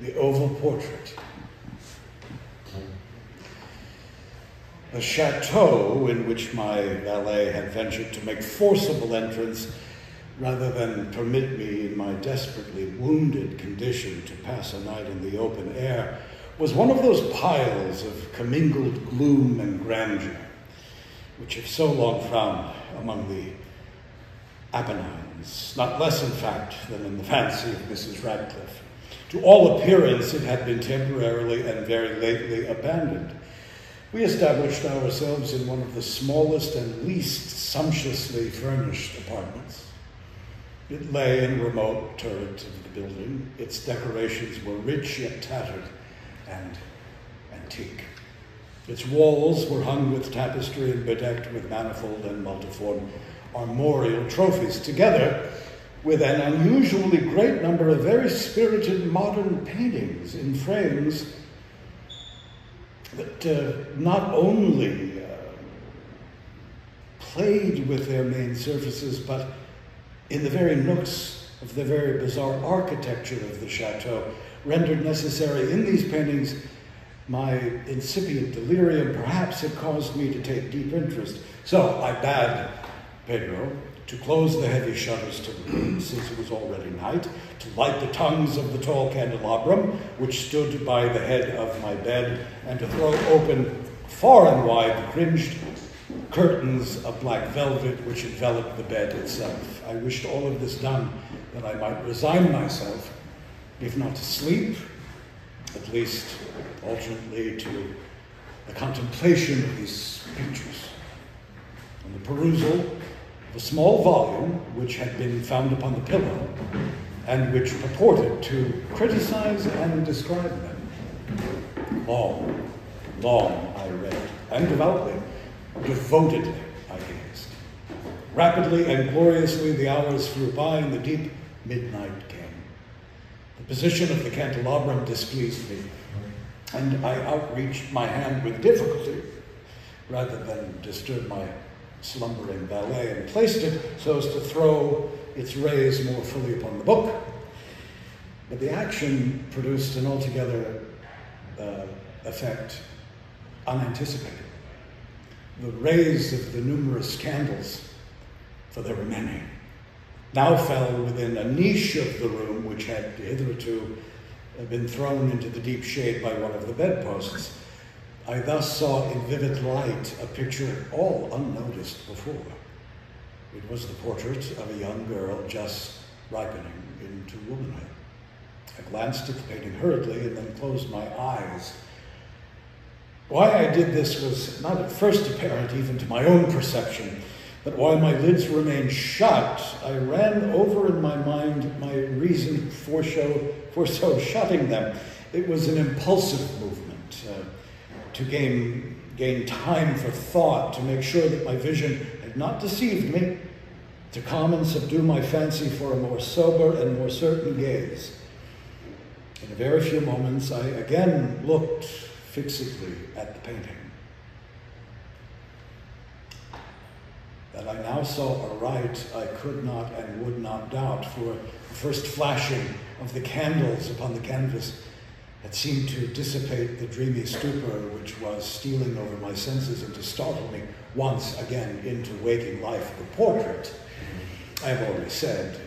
the oval portrait. The chateau in which my valet had ventured to make forcible entrance rather than permit me in my desperately wounded condition to pass a night in the open air was one of those piles of commingled gloom and grandeur which have so long frowned among the Apennines, not less in fact than in the fancy of Mrs. Radcliffe. To all appearance, it had been temporarily and very lately abandoned. We established ourselves in one of the smallest and least sumptuously furnished apartments. It lay in a remote turret of the building. Its decorations were rich yet tattered and antique. Its walls were hung with tapestry and bedecked with manifold and multiform armorial trophies, together with an unusually great number of very spirited modern paintings in frames that not only played with their main surfaces, but in the very nooks of the very bizarre architecture of the chateau, rendered necessary in these paintings my incipient delirium perhaps had caused me to take deep interest. So I bade Pedro to close the heavy shutters to the room, since it was already night, to light the tongues of the tall candelabrum, which stood by the head of my bed, and to throw open far and wide the fringed curtains of black velvet which enveloped the bed itself. I wished all of this done that I might resign myself, if not to sleep, at least alternately to the contemplation of these pictures and the perusal of a small volume which had been found upon the pillow and which purported to criticize and describe them. Long, long I read, and devoutly, devotedly I gazed. Rapidly and gloriously the hours flew by and the deep midnight came. The position of the candelabrum displeased me, and I outreached my hand with difficulty, rather than disturb my slumbering valet, and placed it so as to throw its rays more fully upon the book. But the action produced an altogether effect unanticipated. The rays of the numerous candles, for there were many, now fell within a niche of the room which had hitherto been thrown into the deep shade by one of the bedposts. I thus saw in vivid light a picture all unnoticed before. It was the portrait of a young girl just ripening into womanhood. I glanced at the painting hurriedly and then closed my eyes. Why I did this was not at first apparent even to my own perception, but while my lids remained shut, I ran over in my mind my reason for so shutting them. It was an impulsive movement, to gain time for thought, to make sure that my vision had not deceived me, to calm and subdue my fancy for a more sober and more certain gaze. In a very few moments, I again looked fixedly at the painting. That I now saw aright, I could not and would not doubt, for the first flashing of the candles upon the canvas had seemed to dissipate the dreamy stupor which was stealing over my senses and to startle me once again into waking life. The portrait, I have already said,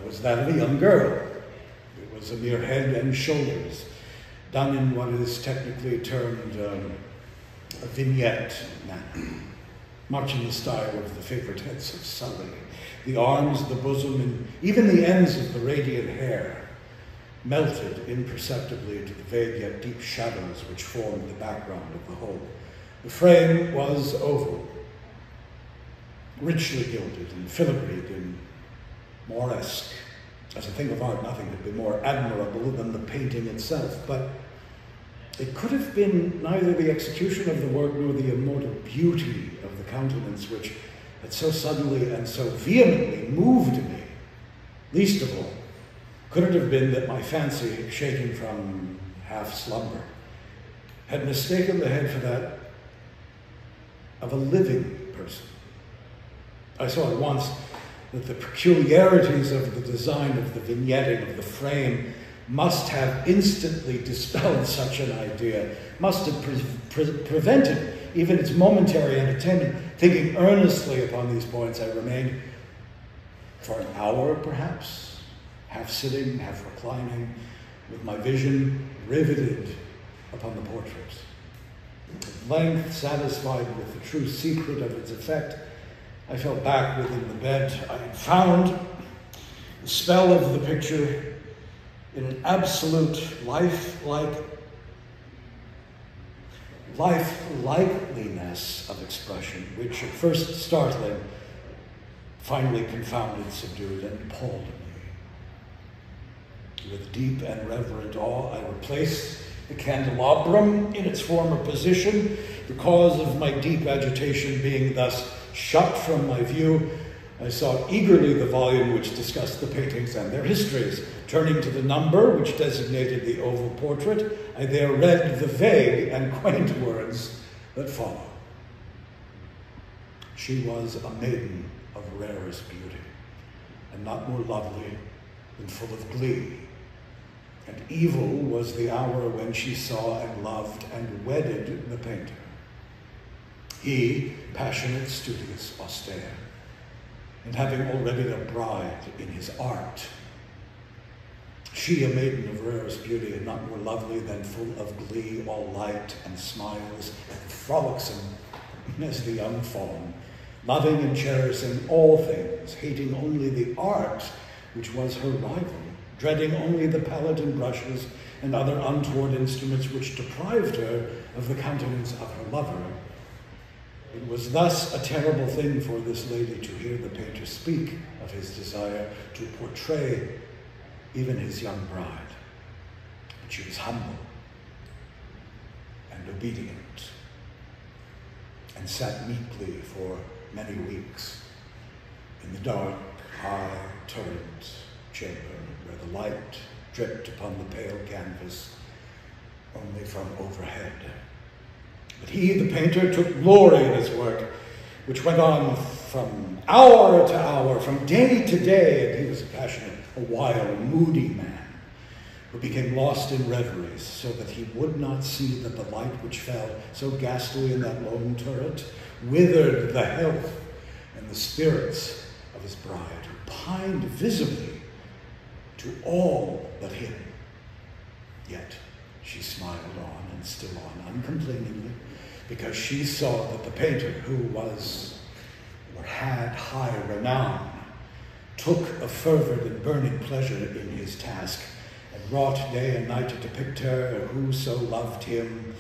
was that of a young girl. It was a mere head and shoulders, done in what is technically termed a vignette manner, much in the style of the favorite heads of Sully. The arms, the bosom, and even the ends of the radiant hair melted imperceptibly into the vague yet deep shadows which formed the background of the whole. The frame was oval, richly gilded and filigreed in Masque. As a thing of art, nothing could be more admirable than the painting itself, but it could have been neither the execution of the work nor the immortal beauty of the countenance which had so suddenly and so vehemently moved me. Least of all, could it have been that my fancy, shaken from half slumber, had mistaken the head for that of a living person. I saw at once that the peculiarities of the design of the vignetting of the frame must have instantly dispelled such an idea, must have prevented even its momentary entertainment. Thinking earnestly upon these points, I remained for an hour, perhaps, half sitting, half reclining, with my vision riveted upon the portrait. At length, satisfied with the true secret of its effect, I fell back within the bed. I had found the spell of the picture in an absolute likeliness of expression, which at first startling, finally confounded, subdued, and appalled me. With deep and reverent awe, I replaced the candelabrum in its former position, the cause of my deep agitation being thus shut from my view. I sought eagerly the volume which discussed the paintings and their histories. Turning to the number which designated the oval portrait, I there read the vague and quaint words that follow. She was a maiden of rarest beauty, and not more lovely than full of glee. And evil was the hour when she saw and loved and wedded the painter. He, passionate, studious, austere, and having already a bride in his art. She, a maiden of rarest beauty, and not more lovely than full of glee, all light and smiles, and frolicsome as the young fawn, loving and cherishing all things, hating only the art which was her rival, dreading only the palette and brushes and other untoward instruments which deprived her of the countenance of her lover. It was thus a terrible thing for this lady to hear the painter speak of his desire to portray even his young bride. But she was humble and obedient, and sat meekly for many weeks in the dark, high, turret chamber where the light dripped upon the pale canvas only from overhead. But he, the painter, took glory in his work, which went on from hour to hour, from day to day, and he was a passionate, a wild, moody man, who became lost in reveries, so that he would not see that the light which fell so ghastly in that lone turret withered the health and the spirits of his bride, who pined visibly to all but him. Yet she smiled on and still on, uncomplainingly, because she saw that the painter, who was or had high renown, took a fervid and burning pleasure in his task, and wrought day and night to depict her who so loved him,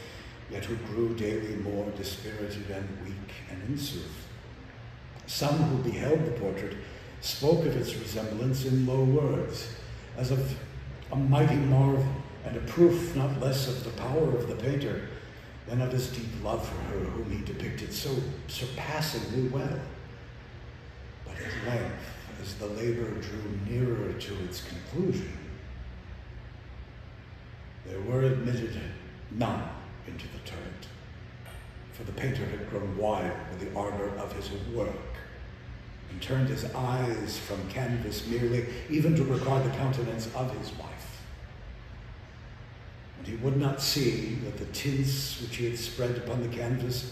yet who grew daily more dispirited and weak. And in sooth, some who beheld the portrait spoke of its resemblance in low words, as of a mighty marvel, and a proof not less of the power of the painter than of his deep love for her, whom he depicted so surpassingly well. But at length, as the labor drew nearer to its conclusion, there were admitted none into the turret, for the painter had grown wild with the ardor of his work, and turned his eyes from canvas merely, even to regard the countenance of his wife. And he would not see that the tints which he had spread upon the canvas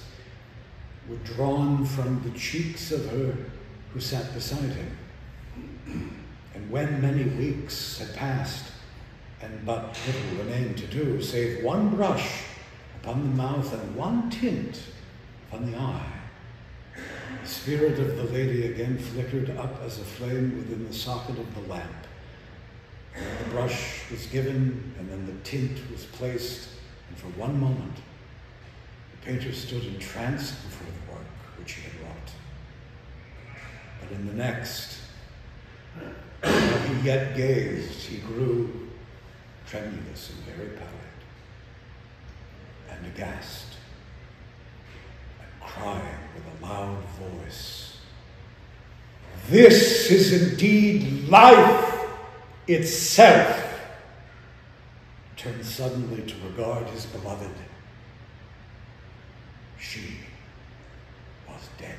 were drawn from the cheeks of her who sat beside him. And when many weeks had passed, and but little remained to do, save one brush upon the mouth and one tint upon the eye, the spirit of the lady again flickered up as a flame within the socket of the lamp. And then the brush was given, and then the tint was placed, and for one moment, the painter stood entranced before the work which he had wrought. But in the next, while he yet gazed, he grew tremulous and very pallid, and aghast, and crying with a loud voice, "This is indeed life itself!" Turned suddenly to regard his beloved. She was dead.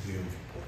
The oval portrait.